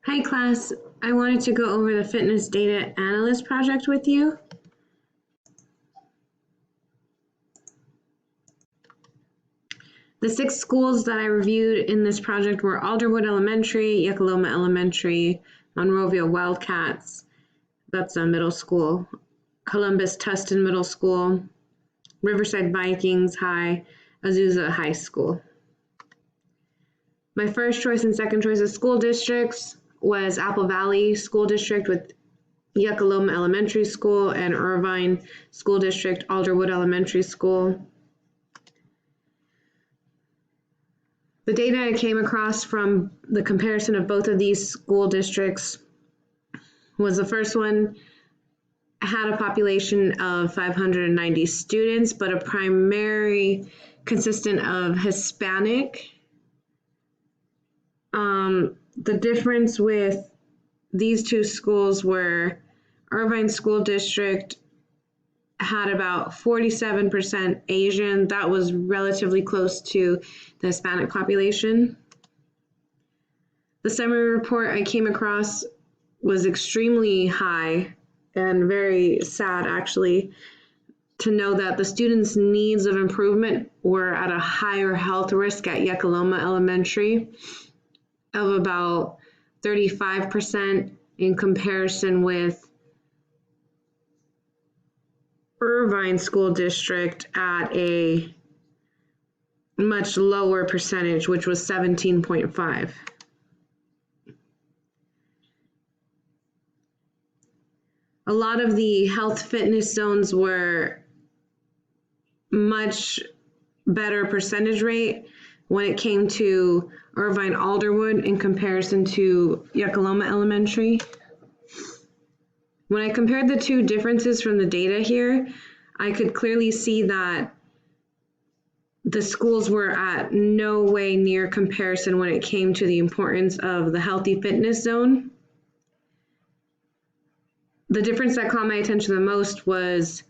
Hi class, I wanted to go over the fitness data analyst project with you. The 6 schools that I reviewed in this project were Alderwood Elementary, Yuckaloma Elementary, Monrovia Wildcats, that's a middle school, Columbus Tustin Middle School, Riverside Vikings High, Azusa High School. My first choice and second choice of school districts was Apple Valley School District with Yuckaloma Elementary School and Irvine School District, Alderwood Elementary School. The data I came across from the comparison of both of these school districts was the first one had a population of 590 students, but a primary consistent of Hispanic. The difference with these two schools were Irvine School District had about 47% Asian. That was relatively close to the Hispanic population. The summary report I came across was extremely high and very sad, actually, to know that the students' needs of improvement were at a higher health risk at Yuckaloma Elementary of about 35% in comparison with Irvine School District at a much lower percentage, which was 17.5. A lot of the health fitness zones were much better percentage rate when it came to Irvine Alderwood in comparison to Yuckaloma Elementary. When I compared the two differences from the data here, I could clearly see that the schools were at no way near comparison when it came to the importance of the healthy fitness zone. The difference that caught my attention the most was,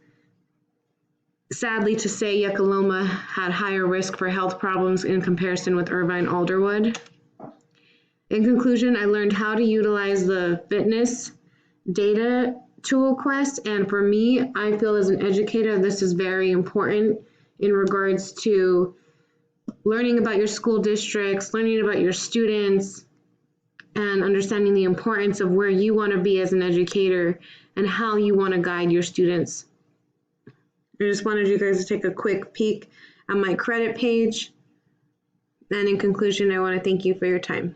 sadly to say, Yuckaloma had higher risk for health problems in comparison with Irvine Alderwood. In conclusion, I learned how to utilize the fitness data tool Quest, and for me, I feel as an educator this is very important in regards to learning about your school districts, learning about your students, and understanding the importance of where you want to be as an educator and how you want to guide your students. I just wanted you guys to take a quick peek at my credit page, and in conclusion, I want to thank you for your time.